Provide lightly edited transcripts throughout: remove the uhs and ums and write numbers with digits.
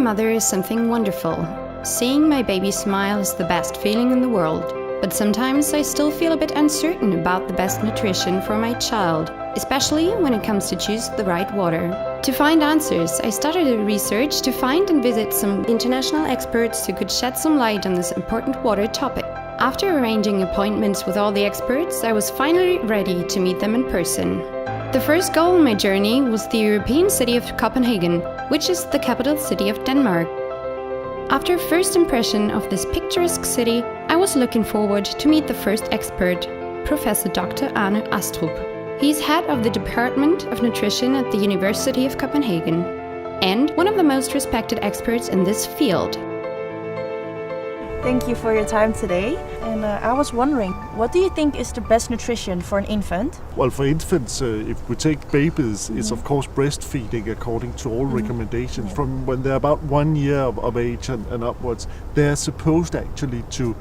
mother is something wonderful. Seeing my baby smile is the best feeling in the world. But sometimes I still feel a bit uncertain about the best nutrition for my child, especially when it comes to choose the right water. To find answers, I started a research to find and visit some international experts who could shed some light on this important water topic. After arranging appointments with all the experts, I was finally ready to meet them in person. The first goal on my journey was the European city of Copenhagen, which is the capital city of Denmark. After first impression of this picturesque city, I was looking forward to meet the first expert, Professor Dr. Arne Astrup. He's head of the Department of Nutrition at the University of Copenhagen, and one of the most respected experts in this field. Thank you for your time today. And I was wondering, what do you think is the best nutrition for an infant? Well, for infants, if we take babies, it's of course breastfeeding according to all recommendations. From when they're about 1 year of age and upwards, they're supposed actually to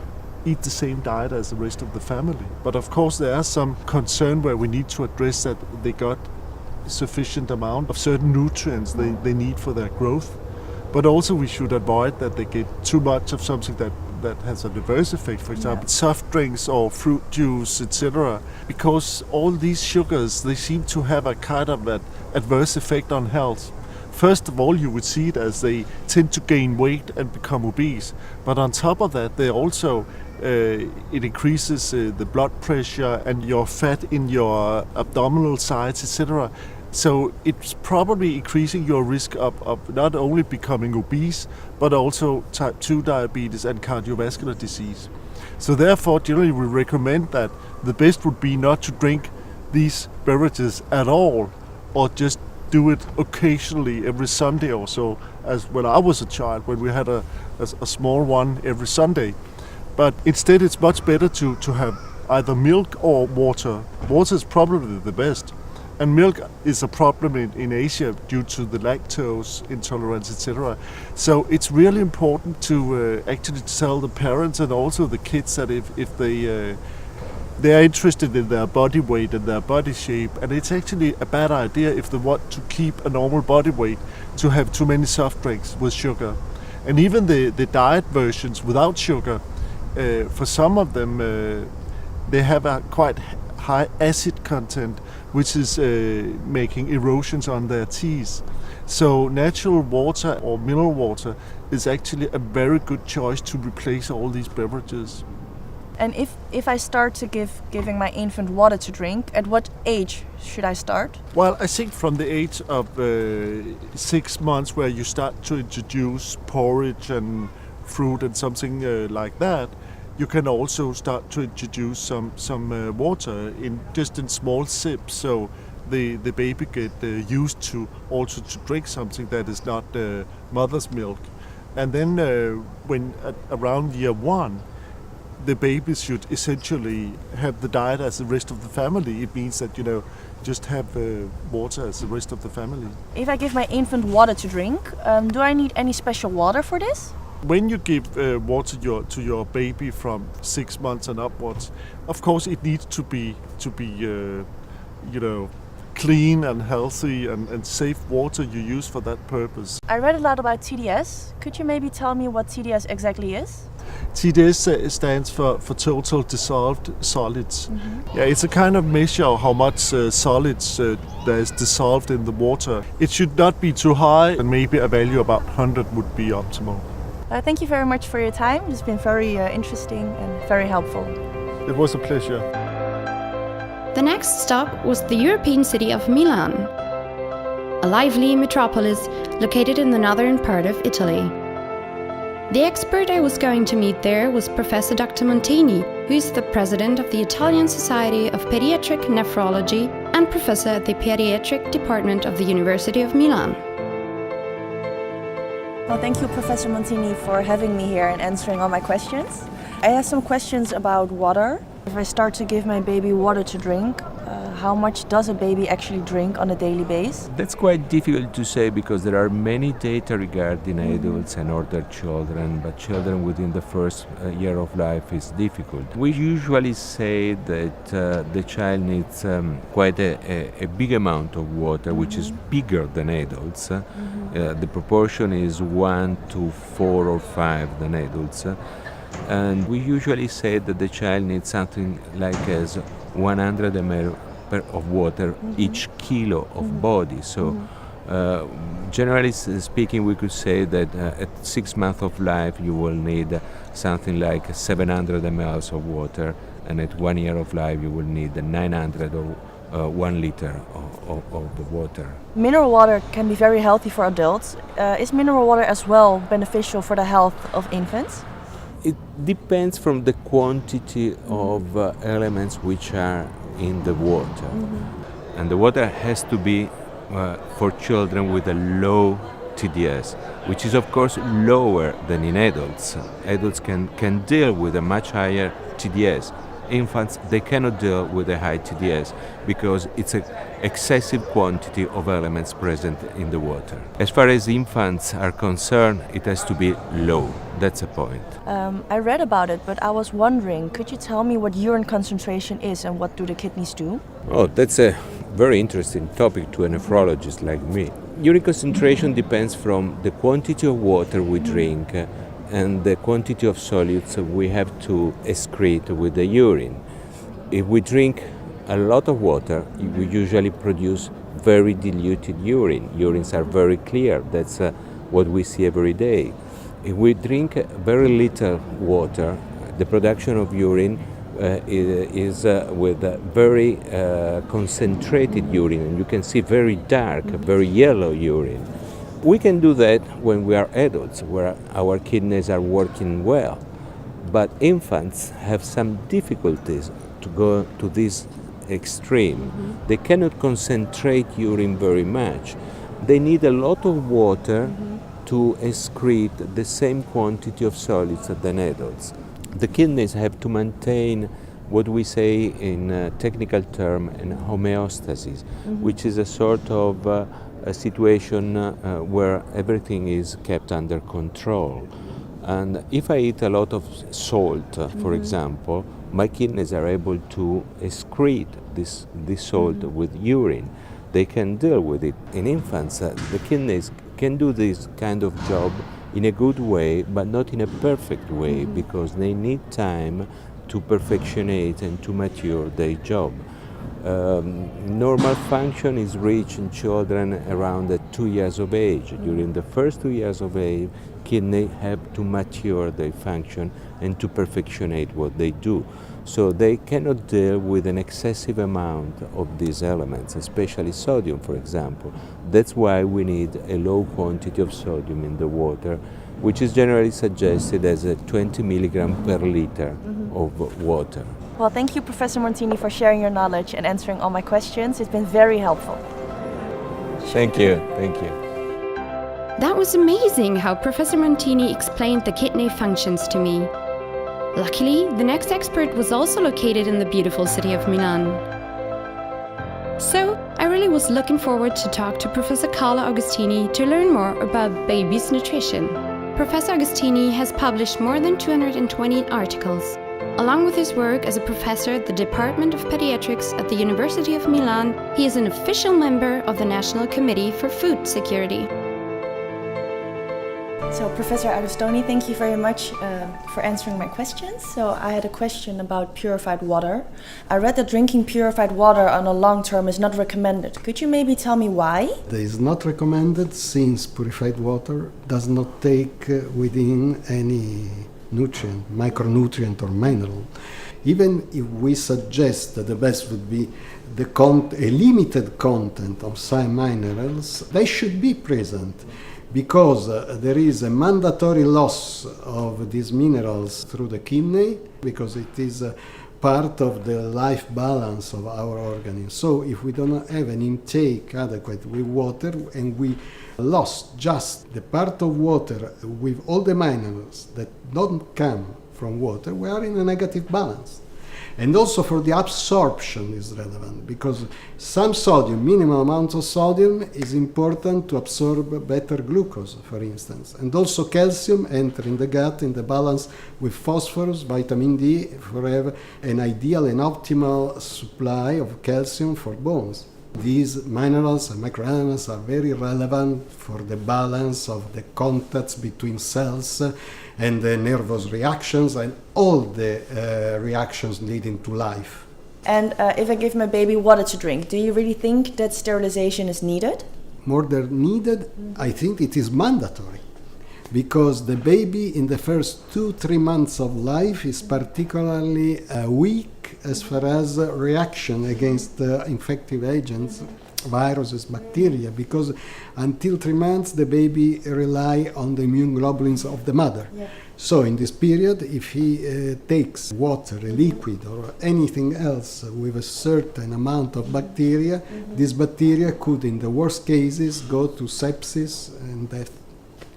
eat the same diet as the rest of the family. But of course there are some concern where we need to address that they got sufficient amount of certain nutrients they need for their growth. But also we should avoid that they get too much of something that has a adverse effect, for example, soft drinks or fruit juice, etc. Because all these sugars, they seem to have a kind of an adverse effect on health. First of all, you would see it as they tend to gain weight and become obese. But on top of that, they also it increases the blood pressure and your fat in your abdominal sides, etc. So it's probably increasing your risk of not only becoming obese, but also type 2 diabetes and cardiovascular disease. So therefore, generally we recommend that the best would be not to drink these beverages at all, or just do it occasionally every Sunday or so, as when I was a child, when we had a small one every Sunday. But instead it's much better to have either milk or water. Water is probably the best. And milk is a problem in Asia due to the lactose intolerance, etc. So it's really important to actually tell the parents and also the kids that if they are interested in their body weight and their body shape, and it's actually a bad idea if they want to keep a normal body weight to have too many soft drinks with sugar. And even the diet versions without sugar, for some of them, they have a quite high acid content, which is making erosions on their teeth. So natural water or mineral water is actually a very good choice to replace all these beverages. And if I start to giving my infant water to drink, at what age should I start? Well, I think from the age of 6 months, where you start to introduce porridge and fruit and something like that, you can also start to introduce some water in small sips, so the baby get used to also to drink something that is not mother's milk. And then when around year 1, the baby should essentially have the diet as the rest of the family. It means that just have water as the rest of the family. If I give my infant water to drink, do I need any special water for this? When you give water to your baby from 6 months and upwards, of course it needs to be clean and healthy and safe water you use for that purpose. I read a lot about TDS. Could you maybe tell me what TDS exactly is? TDS stands for total dissolved solids. Yeah, it's a kind of measure of how much solids there is dissolved in the water. It should not be too high, and maybe a value about 100 would be optimal. Thank you very much for your time. It's been very interesting and very helpful. It was a pleasure. The next stop was the European city of Milan, a lively metropolis located in the northern part of Italy. The expert I was going to meet there was Professor Dr. Montini, who is the president of the Italian Society of Pediatric Nephrology and professor at the Pediatric Department of the University of Milan. Well, thank you, Professor Montini, for having me here and answering all my questions. I have some questions about water. If I start to give my baby water to drink, how much does a baby actually drink on a daily basis? That's quite difficult to say because there are many data regarding adults and older children, but children within the first year of life is difficult. We usually say that the child needs quite a big amount of water, which is bigger than adults. The proportion is 1 to 4 or 5 than adults. And we usually say that the child needs something like as 100 ml of water each kilo of body. So generally speaking, we could say that at 6 months of life you will need something like 700 ml of water, and at 1 year of life you will need 900 or 1 liter of the water. Mineral water can be very healthy for adults. Is mineral water as well beneficial for the health of infants? It depends from the quantity of elements which are in the water. And the water has to be for children with a low TDS, which is of course lower than in adults. Adults can deal with a much higher TDS. Infants, they cannot deal with a high TDS because it's an excessive quantity of elements present in the water. As far as infants are concerned, it has to be low. That's the point. I read about it, but I was wondering, could you tell me what urine concentration is and what do the kidneys do? Oh, that's a very interesting topic to a nephrologist like me. Urine concentration depends from the quantity of water we drink and the quantity of solids we have to excrete with the urine. If we drink a lot of water, we usually produce very diluted urine. Urines are very clear. That's what we see every day. If we drink very little water, the production of urine is with very concentrated urine, and you can see very dark, very yellow urine. We can do that when we are adults, where our kidneys are working well. But infants have some difficulties to go to this extreme. They cannot concentrate urine very much. They need a lot of water to excrete the same quantity of solids than adults. The kidneys have to maintain what we say in a technical term in homeostasis, which is a sort of a situation where everything is kept under control. And if I eat a lot of salt, for example, my kidneys are able to excrete this salt with urine. They can deal with it. In infants, the kidneys can do this kind of job in a good way, but not in a perfect way, because they need time to perfectionate and to mature their job. Normal function is reached in children around 2 years of age. During the first 2 years of age, kidneys have to mature their function and to perfectionate what they do. So they cannot deal with an excessive amount of these elements, especially sodium, for example. That's why we need a low quantity of sodium in the water, which is generally suggested as a 20 milligram per liter of water. Well, thank you, Professor Montini, for sharing your knowledge and answering all my questions. It's been very helpful. Thank you. Thank you. That was amazing how Professor Montini explained the kidney functions to me. Luckily, the next expert was also located in the beautiful city of Milan. So, I really was looking forward to talk to Professor Carlo Agostini to learn more about babies' nutrition. Professor Agostini has published more than 220 articles. Along with his work as a professor at the Department of Pediatrics at the University of Milan, he is an official member of the National Committee for Food Security. So, Professor Agostini, thank you very much for answering my questions. So, I had a question about purified water. I read that drinking purified water on a long term is not recommended. Could you maybe tell me why? It is not recommended since purified water does not take within any nutrient, micronutrient or mineral. Even if we suggest that the best would be a limited content of some minerals, they should be present, because there is a mandatory loss of these minerals through the kidney, because it is part of the life balance of our organism. So if we don't have an intake adequate with water and we lost just the part of water with all the minerals that don't come from water, we are in a negative balance. And also for the absorption is relevant, because some sodium, minimal amounts of sodium, is important to absorb better glucose, for instance. And also calcium enter in the gut in the balance with phosphorus, vitamin D, for have an ideal and optimal supply of calcium for bones. These minerals and microelements are very relevant for the balance of the contacts between cells and the nervous reactions and all the reactions leading to life. And if I give my baby water to drink, do you really think that sterilization is needed? More than needed, I think it is mandatory, because the baby in the first 2-3 months of life is particularly weak as far as reaction against infective agents, viruses, bacteria, because until 3 months the baby rely on the immune globulins of the mother. Yeah. So in this period, if he takes water, a liquid or anything else with a certain amount of bacteria, this bacteria could in the worst cases go to sepsis and death.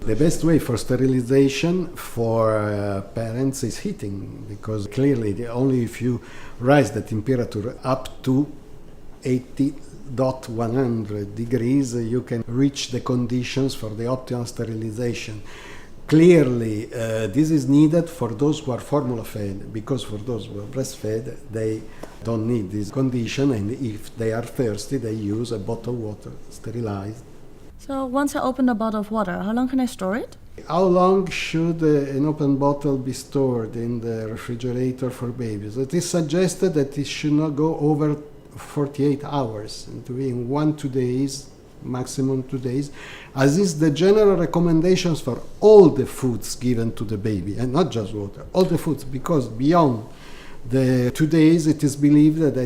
The best way for sterilization for parents is heating, because clearly only if you raise the temperature up to 80.100 degrees you can reach the conditions for the optimal sterilization. Clearly this is needed for those who are formula fed, because for those who are breastfed they don't need this condition, and if they are thirsty they use a bottled water sterilized. So once I open a bottle of water, how long can I store it? How long should an open bottle be stored in the refrigerator for babies? It is suggested that it should not go over 48 hours, and to be in 1-2 days, maximum 2 days, as is the general recommendations for all the foods given to the baby, and not just water, all the foods, because beyond the 2 days it is believed that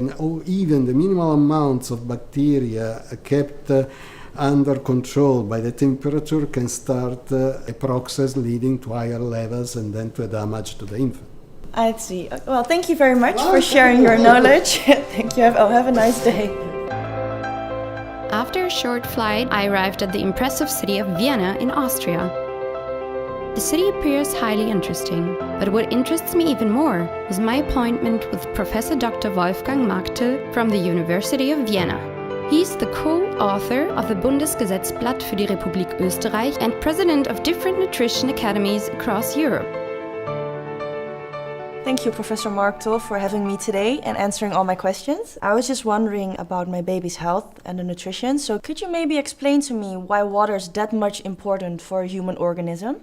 even the minimal amounts of bacteria kept under control by the temperature can start a process leading to higher levels and then to a damage to the infant. I see. Well, thank you very much for sharing your knowledge. Thank you. Have a nice day. After a short flight, I arrived at the impressive city of Vienna in Austria. The city appears highly interesting, but what interests me even more was my appointment with Professor Dr. Wolfgang Martin from the University of Vienna. He's the co-author of the Bundesgesetzblatt für die Republik Österreich and president of different nutrition academies across Europe. Thank you, Professor Markto, for having me today and answering all my questions. I was just wondering about my baby's health and the nutrition, so could you maybe explain to me why water is that much important for a human organism?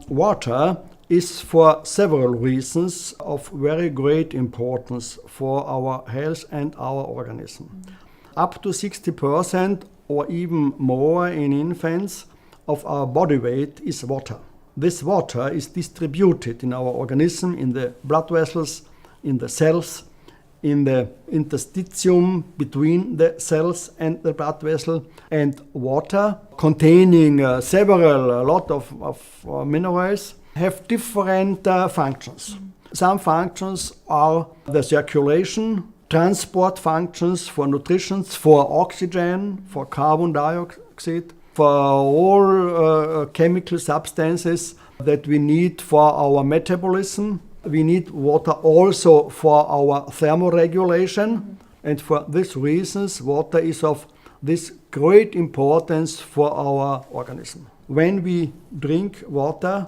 Water is for several reasons of very great importance for our health and our organism. Up to 60% or even more in infants of our body weight is water. This water is distributed in our organism, in the blood vessels, in the cells, in the interstitium between the cells and the blood vessel. And water, containing a lot of minerals, have different functions. Some functions are the circulation, transport functions for nutrition, for oxygen, for carbon dioxide, for all chemical substances that we need for our metabolism. We need water also for our thermoregulation, and for these reasons water is of this great importance for our organism. When we drink water,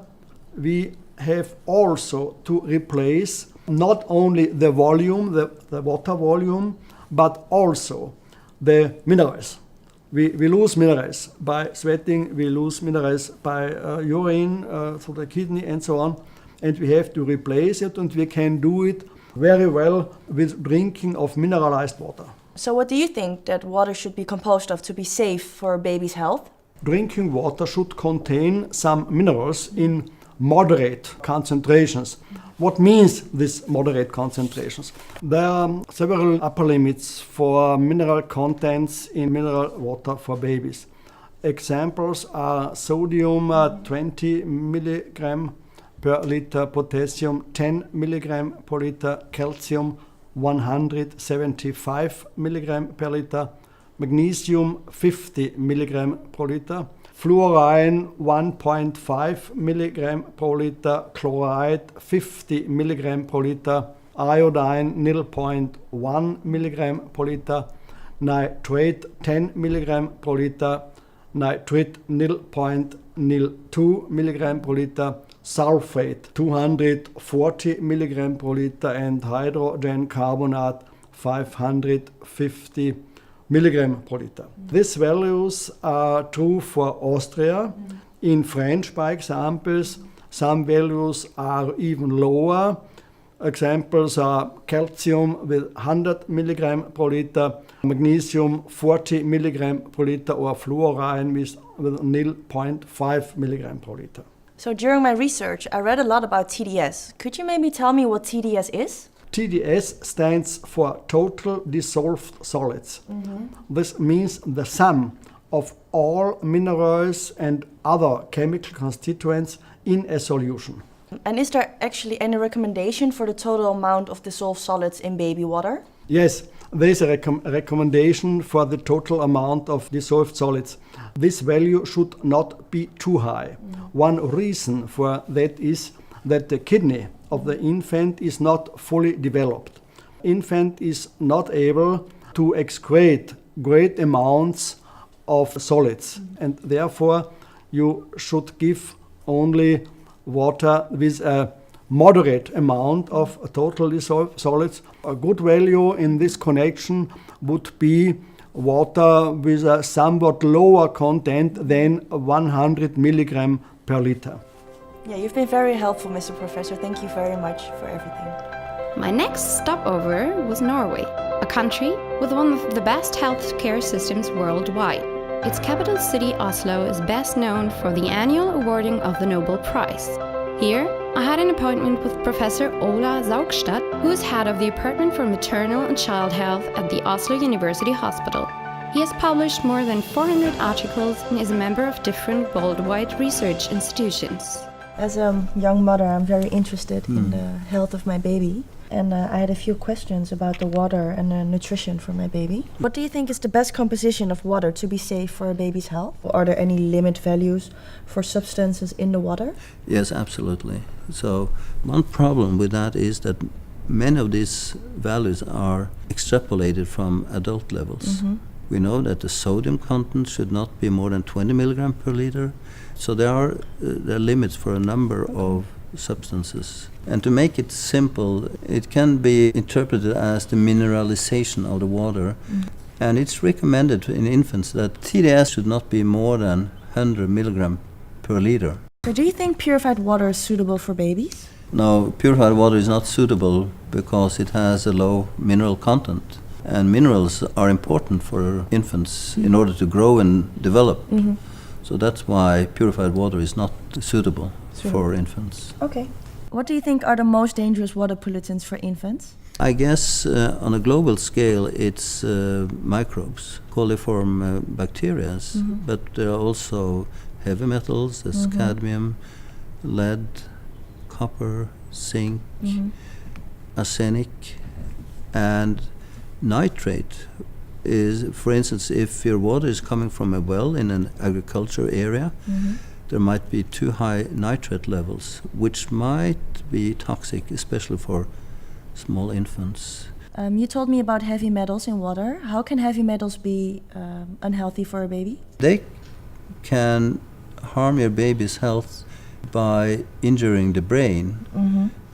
we have also to replace not only the volume, the water volume, but also the minerals. We lose minerals by sweating, we lose minerals by urine through the kidney and so on, and we have to replace it, and we can do it very well with drinking of mineralized water. So what do you think that water should be composed of to be safe for a baby's health? Drinking water should contain some minerals in moderate concentrations. What means these moderate concentrations? There are several upper limits for mineral contents in mineral water for babies. Examples are sodium 20 mg per liter, potassium 10 mg per liter, calcium 175 mg per liter, magnesium 50 mg per liter, fluorine 1.5 mg per liter, chloride 50 mg per liter, iodine 0.1 milligram per liter, nitrate 10 milligram per liter, nitrate 0.02 milligram per liter, sulfate 240 milligram per liter, and hydrogen carbonate 550 milligram per liter. These values are true for Austria. In French, by examples, some values are even lower. Examples are calcium with 100 milligram per liter, magnesium 40 milligram per liter, or fluorine with 0.5 milligram per liter. So during my research, I read a lot about TDS. Could you maybe tell me what TDS is? TDS stands for total dissolved solids. This means the sum of all minerals and other chemical constituents in a solution. And is there actually any recommendation for the total amount of dissolved solids in baby water? Yes, there is a recommendation for the total amount of dissolved solids. This value should not be too high. One reason for that is that the kidney of the infant is not fully developed. Infant is not able to excrete great amounts of solids, and therefore you should give only water with a moderate amount of total dissolved solids. A good value in this connection would be water with a somewhat lower content than 100 milligram per liter. Yeah, you've been very helpful, Mr. Professor. Thank you very much for everything. My next stopover was Norway, a country with one of the best healthcare systems worldwide. Its capital city, Oslo, is best known for the annual awarding of the Nobel Prize. Here, I had an appointment with Professor Ola Zaugstad, who is head of the Department for Maternal and Child Health at the Oslo University Hospital. He has published more than 400 articles and is a member of different worldwide research institutions. As a young mother, I'm very interested in the health of my baby. And I had a few questions about the water and the nutrition for my baby. What do you think is the best composition of water to be safe for a baby's health? Are there any limit values for substances in the water? Yes, absolutely. So one problem with that is that many of these values are extrapolated from adult levels. We know that the sodium content should not be more than 20 milligram per liter. So there are limits for a number of substances. And to make it simple, it can be interpreted as the mineralization of the water. And it's recommended in infants that TDS should not be more than 100 milligram per liter. So do you think purified water is suitable for babies? No, purified water is not suitable because it has a low mineral content. And minerals are important for infants in order to grow and develop. So that's why purified water is not suitable for infants. Okay. What do you think are the most dangerous water pollutants for infants? I guess on a global scale it's microbes, coliform bacteria, but there are also heavy metals, there's cadmium, lead, copper, zinc, arsenic, and nitrate is, for instance, if your water is coming from a well in an agriculture area, there might be too high nitrate levels, which might be toxic, especially for small infants. You told me about heavy metals in water. How can heavy metals be unhealthy for a baby? They can harm your baby's health by injuring the brain.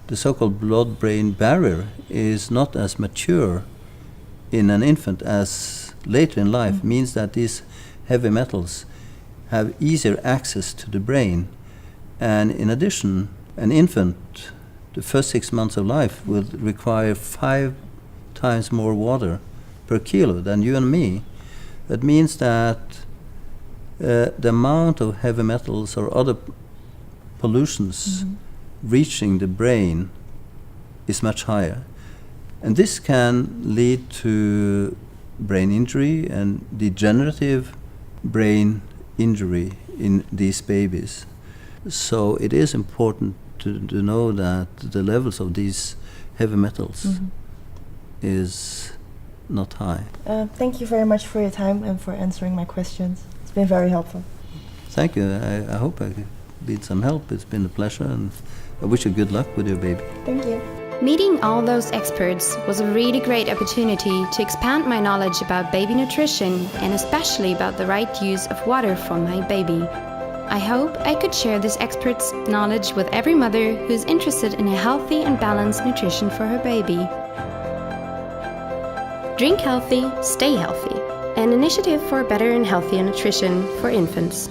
The so-called blood-brain barrier is not as mature in an infant as later in life, means that these heavy metals have easier access to the brain. And in addition, an infant, the first 6 months of life, will require 5 times more water per kilo than you and me. That means that the amount of heavy metals or other pollutions reaching the brain is much higher. And this can lead to brain injury and degenerative brain injury in these babies. So it is important to know that the levels of these heavy metals is not high. Thank you very much for your time and for answering my questions. It's been very helpful. Thank you. I hope I could be some help. It's been a pleasure, and I wish you good luck with your baby. Thank you. Meeting all those experts was a really great opportunity to expand my knowledge about baby nutrition and especially about the right use of water for my baby. I hope I could share this expert's knowledge with every mother who's interested in a healthy and balanced nutrition for her baby. Drink healthy, stay healthy. An initiative for better and healthier nutrition for infants.